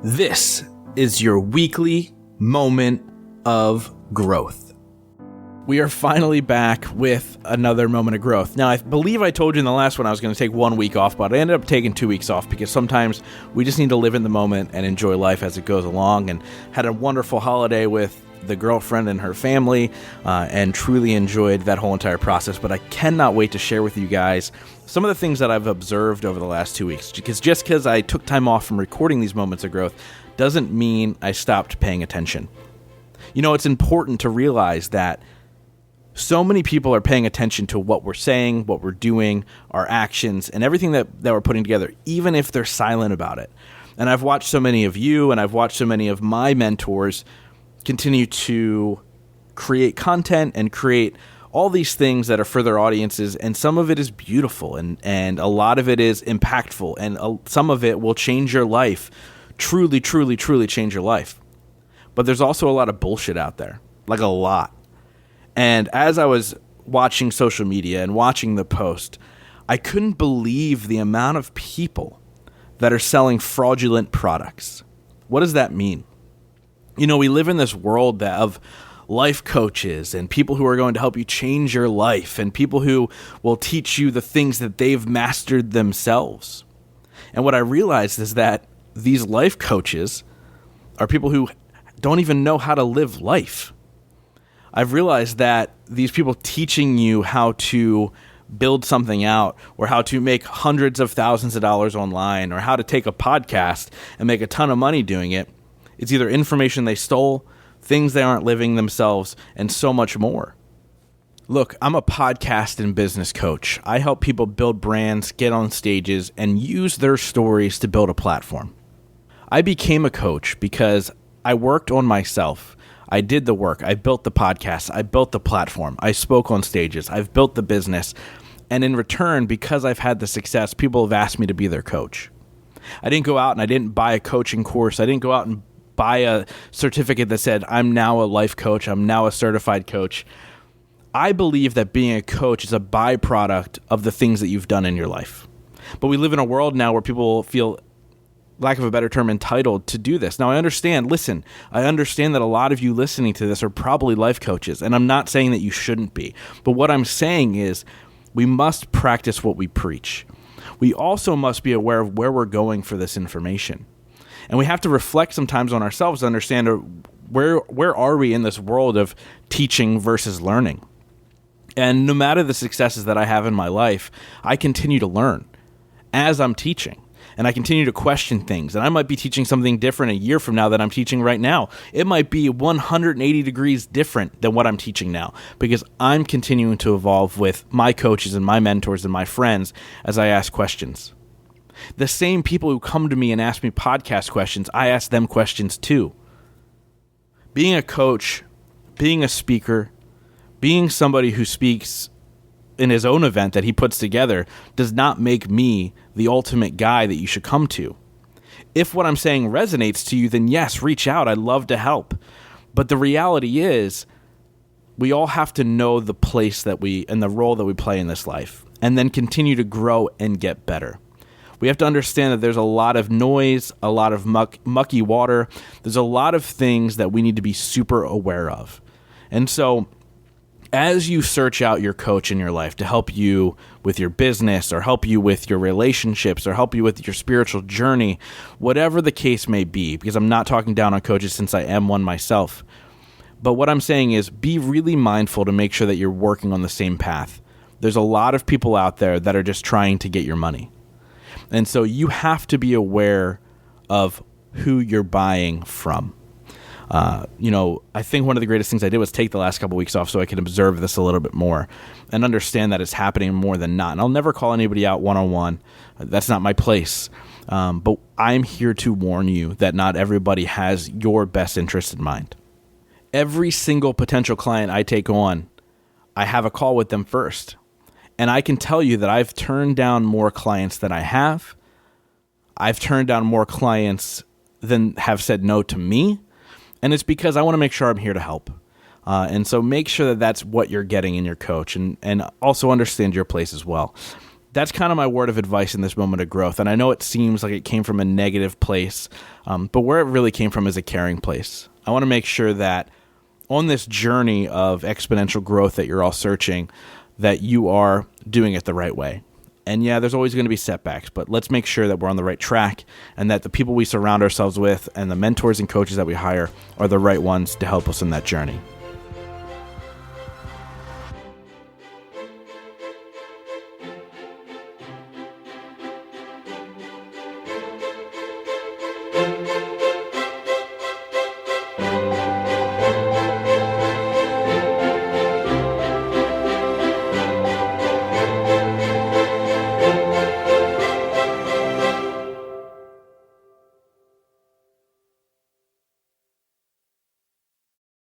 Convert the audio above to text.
This is your weekly moment of growth. We are finally back with another moment of growth. Now, I believe I told you in the last one I was going to take 1 week off, but I ended up taking 2 weeks off because sometimes we just need to live in the moment and enjoy life as it goes along, and had a wonderful holiday with the girlfriend and her family, and truly enjoyed that whole entire process. But I cannot wait to share with you guys some of the things that I've observed over the last 2 weeks. Because just because I took time off from recording these moments of growth doesn't mean I stopped paying attention. You know, it's important to realize that so many people are paying attention to what we're saying, what we're doing, our actions, and everything that we're putting together, even if they're silent about it. And I've watched so many of you, and I've watched so many of my mentors continue to create content and create all these things that are for their audiences, and some of it is beautiful, and a lot of it is impactful, and some of it will change your life, truly change your life. But there's also a lot of bullshit out there, like a lot. And as I was watching social media and watching the post, I couldn't believe the amount of people that are selling fraudulent products. What does that mean? You know, we live in this world of life coaches and people who are going to help you change your life, and people who will teach you the things that they've mastered themselves. And what I realized is that these life coaches are people who don't even know how to live life. I've realized that these people teaching you how to build something out, or how to make hundreds of thousands of dollars online, or how to take a podcast and make a ton of money doing it, it's either information they stole, things they aren't living themselves, and so much more. Look, I'm a podcast and business coach. I help people build brands, get on stages, and use their stories to build a platform. I became a coach because I worked on myself. I did the work. I built the podcast. I built the platform. I spoke on stages. I've built the business. And in return, because I've had the success, people have asked me to be their coach. I didn't go out and I didn't buy a coaching course. I didn't go out and buy a certificate that said, I'm now a life coach, I'm now a certified coach. I believe that being a coach is a byproduct of the things that you've done in your life. But we live in a world now where people feel, lack of a better term, entitled to do this. Now, I understand that a lot of you listening to this are probably life coaches, and I'm not saying that you shouldn't be. But what I'm saying is we must practice what we preach. We also must be aware of where we're going for this information. And we have to reflect sometimes on ourselves to understand where are we in this world of teaching versus learning. And no matter the successes that I have in my life, I continue to learn as I'm teaching. And I continue to question things. And I might be teaching something different a year from now than I'm teaching right now. It might be 180 degrees different than what I'm teaching now, because I'm continuing to evolve with my coaches and my mentors and my friends as I ask questions. The same people who come to me and ask me podcast questions, I ask them questions too. Being a coach, being a speaker, being somebody who speaks in his own event that he puts together does not make me the ultimate guy that you should come to. If what I'm saying resonates to you, then yes, reach out. I'd love to help. But the reality is, we all have to know the place that and the role that we play in this life, and then continue to grow and get better. We have to understand that there's a lot of noise, a lot of mucky water. There's a lot of things that we need to be super aware of. And so as you search out your coach in your life to help you with your business, or help you with your relationships, or help you with your spiritual journey, whatever the case may be, because I'm not talking down on coaches since I am one myself. But what I'm saying is be really mindful to make sure that you're working on the same path. There's a lot of people out there that are just trying to get your money. And so you have to be aware of who you're buying from. I think one of the greatest things I did was take the last couple of weeks off so I could observe this a little bit more and understand that it's happening more than not. And I'll never call anybody out one-on-one. That's not my place. But I'm here to warn you that not everybody has your best interest in mind. Every single potential client I take on, I have a call with them first. And I can tell you that I've turned down more clients than I have. I've turned down more clients than have said no to me. And it's because I want to make sure I'm here to help. And so make sure that that's what you're getting in your coach, and also understand your place as well. that's kind of my word of advice in this moment of growth. And I know it seems like it came from a negative place, but where it really came from is a caring place. I want to make sure that on this journey of exponential growth that you're all searching, that you are doing it the right way. And yeah, there's always going to be setbacks, but let's make sure that we're on the right track and that the people we surround ourselves with and the mentors and coaches that we hire are the right ones to help us in that journey.